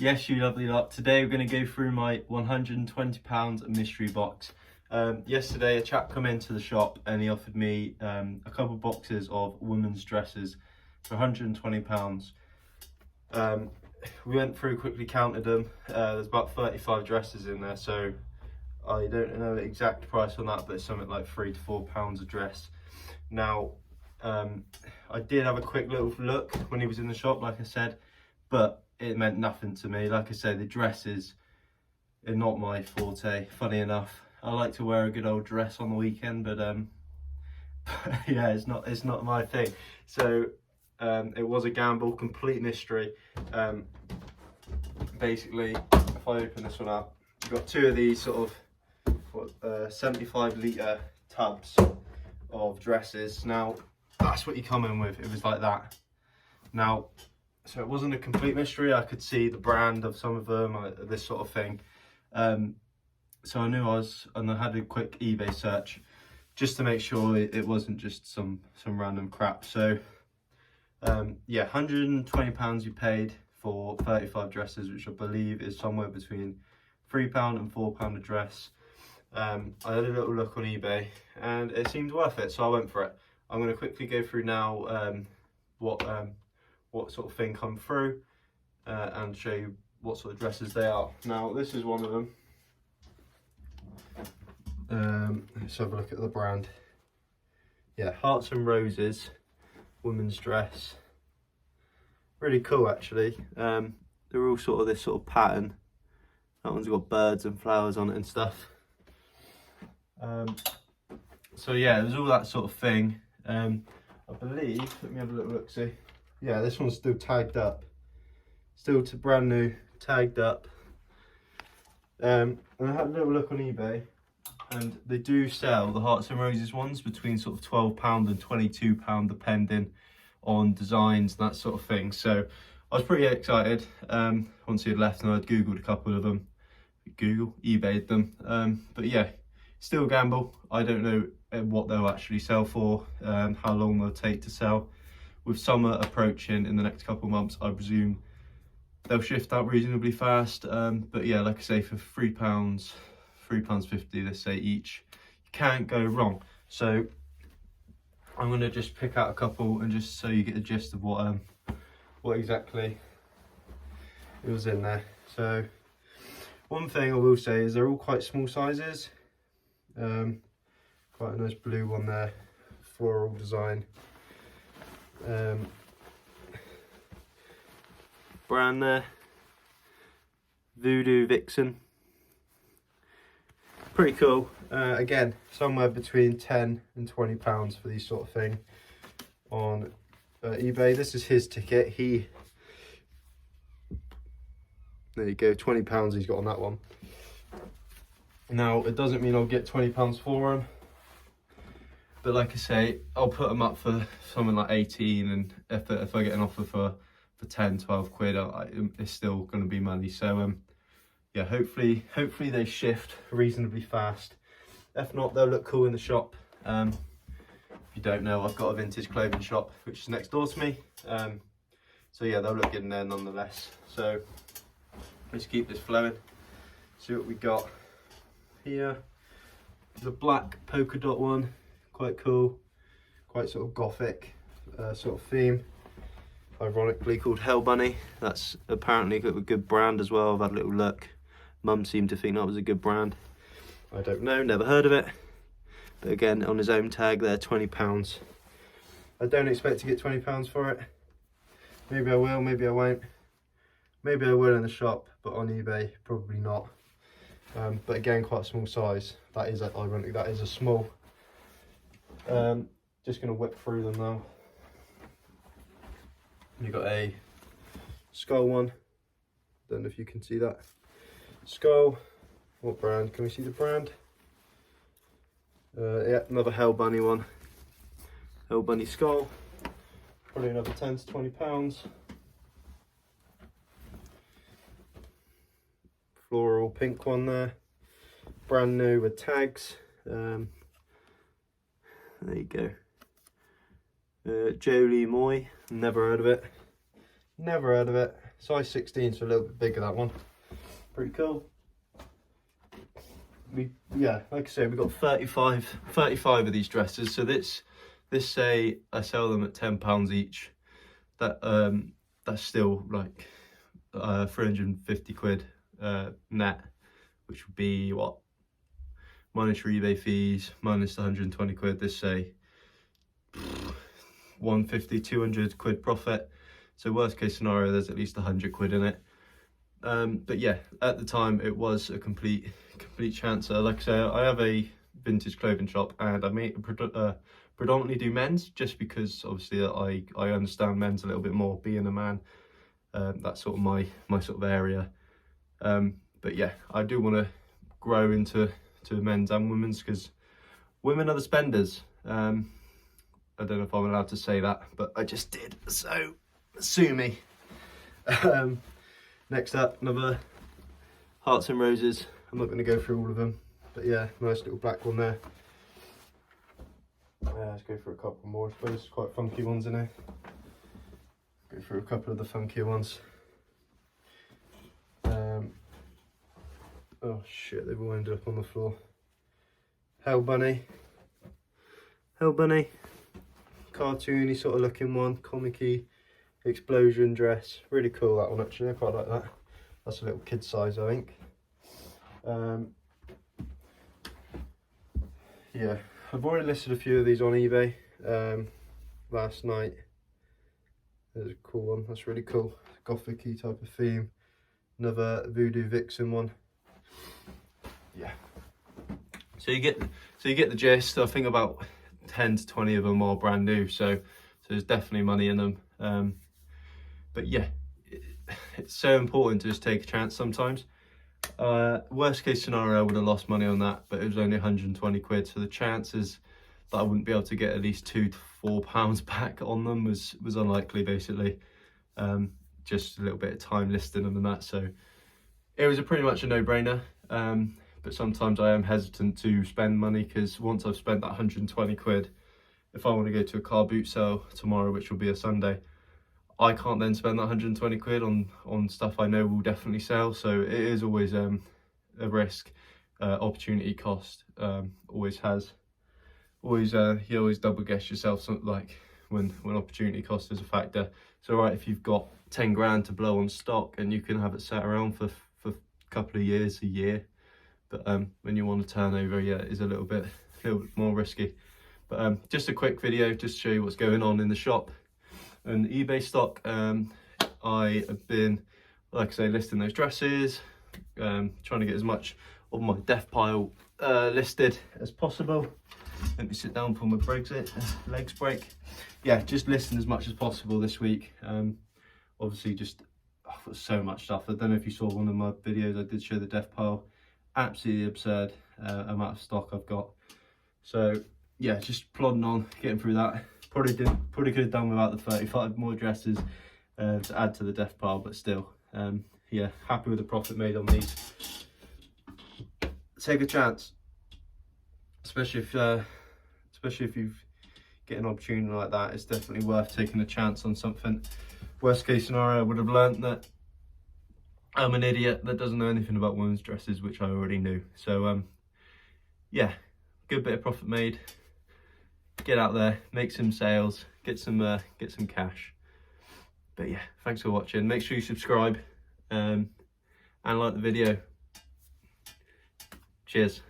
Yes, you lovely lot. Today we're going to go through my £120 mystery box. Yesterday a chap come into the shop and he offered me a couple of boxes of women's dresses for £120. We went through, quickly counted them. There's about 35 dresses in there, so I don't know the exact price on that, but it's something like £3 to £4 a dress. Now, I did have a quick little look when he was in the shop, like I said, but it meant nothing to me. Like I said, the dresses are not my forte, funny enough. I like to wear a good old dress on the weekend, but yeah, it's not my thing. So it was a gamble, complete mystery. Basically, if I open this one up, you've got two of these sort of 75 litre tubs of dresses. Now, that's what you come in with. It was like that. Now, so it wasn't a complete mystery. I could see the brand of some of them, this sort of thing. So I knew and I had a quick eBay search just to make sure it wasn't just some random crap. So yeah, £120 you paid for 35 dresses, which I believe is somewhere between £3 and £4 a dress. I had a little look on eBay and it seemed worth it, so I went for it. I'm going to quickly go through now what sort of thing come through and show you what sort of dresses they are. Now, this is one of them. Let's have a look at the brand. Yeah, Hearts and Roses women's dress. Really cool, actually. They're all sort of this sort of pattern. That one's got birds and flowers on it and stuff. So yeah, there's all that sort of thing. I believe, let me have a little look, see. Yeah, this one's still tagged up. Still brand new, tagged up. And I had a little look on eBay, and they do sell the Hearts and Roses ones between sort of £12 and £22, depending on designs and that sort of thing. So I was pretty excited. Once he had left, and I'd googled a couple of them. eBayed them. But yeah, still a gamble. I don't know what they'll actually sell for, how long they'll take to sell. With summer approaching in the next couple of months, I presume they'll shift out reasonably fast. But yeah, like I say, for £3.50, let's say, each, you can't go wrong. So I'm going to just pick out a couple and just so you get the gist of what exactly it was in there. So one thing I will say is they're all quite small sizes. Quite a nice blue one there, floral design. Brand there, Voodoo Vixen. Pretty cool. Again, somewhere between £10 and £20 for these sort of thing on eBay. This is his ticket. There you go, £20 he's got on that one. Now, it doesn't mean I'll get £20 for him, but like I say, I'll put them up for something like 18, and if I get an offer for 10, 12 quid, it's still going to be money. So yeah, hopefully they shift reasonably fast. If not, they'll look cool in the shop. If you don't know, I've got a vintage clothing shop which is next door to me. So yeah, they'll look good in there nonetheless. So let's keep this flowing. See what we got here. The black polka dot one, quite cool, quite sort of gothic sort of theme. Ironically called Hell Bunny. That's apparently got a good brand as well. I've had a little look. Mum seemed to think that was a good brand. I don't know, never heard of it. But again, on his own tag there, £20. I don't expect to get £20 for it. Maybe I will, maybe I won't. Maybe I will in the shop, but on eBay, probably not. But again, quite a small size. That is ironic, that is a small. Just gonna whip through them now. You've got a skull one. Don't know if you can see that. Skull. What brand? Can we see the brand? Yeah, another Hell Bunny one. Hell Bunny skull. Probably another £10 to £20. Floral pink one there. Brand new with tags. There you go. Jolie Moy. Never heard of it. Never heard of it. size 16, so a little bit bigger, that one. Pretty cool. Yeah, like I say, we've got 35 of these dresses. So this say I sell them at £10 each. That's still like 350 quid net, which would be what, minus your eBay fees, minus the 120 quid. This say 150, 200 quid profit. So worst case scenario, there's at least 100 quid in it. But yeah, at the time it was a complete chancer. Like I say, I have a vintage clothing shop, and I predominantly do men's, just because obviously I understand men's a little bit more, being a man. That's sort of my sort of area. But yeah, I do want to grow into men's and women's, because women are the spenders. I don't know if I'm allowed to say that, but I just did, so sue me. Next up, another Hearts and Roses. I'm not going to go through all of them, but yeah, nice little black one there. Let's go for a couple more. I suppose there's quite funky ones in here. Go through a couple of the funkier ones. Oh shit, they've all ended up on the floor. Hell Bunny, cartoony sort of looking one, comic-y explosion dress. Really cool, that one actually, I quite like that. That's a little kid size, I think. Yeah, I've already listed a few of these on eBay last night. There's a cool one, that's really cool, gothic-y type of theme. Another Voodoo Vixen one. Yeah, so you get the gist. I think about 10 to 20 of them are brand new, so there's definitely money in them. But yeah, it's so important to just take a chance sometimes. Worst case scenario, I would have lost money on that, but it was only 120 quid, so the chances that I wouldn't be able to get at least £2 to £4 back on them was unlikely, basically. Just a little bit of time listing them and that, so it was pretty much a no-brainer. But sometimes I am hesitant to spend money, because once I've spent that 120 quid, if I want to go to a car boot sale tomorrow, which will be a Sunday, I can't then spend that 120 quid on stuff I know will definitely sell. So it is always a risk, opportunity cost. Always has. You always double guess yourself, something like when opportunity cost is a factor. So right, if you've got 10 grand to blow on stock and you can have it sat around for a couple of years, a year, but when you want to turn over, yeah, it is a little bit more risky. But just a quick video just to show you what's going on in the shop and eBay stock. I have been, like I say, listing those dresses, trying to get as much of my death pile listed as possible. Let me sit down for my legs break. Yeah, just listing as much as possible this week. Obviously just, I've got so much stuff. I don't know if you saw one of my videos, I did show the death pile. Absolutely absurd amount of stock I've got. So yeah, just plodding on, getting through that. Probably could have done without the 35 more dresses to add to the death pile, but still, yeah, happy with the profit made on these. Take a chance, especially if you've get an opportunity like that. It's definitely worth taking a chance on something. Worst case scenario, I would have learnt that I'm an idiot that doesn't know anything about women's dresses, which I already knew. So yeah, good bit of profit made. Get out there, make some sales, get some cash. But yeah, thanks for watching. Make sure you subscribe and like the video. Cheers.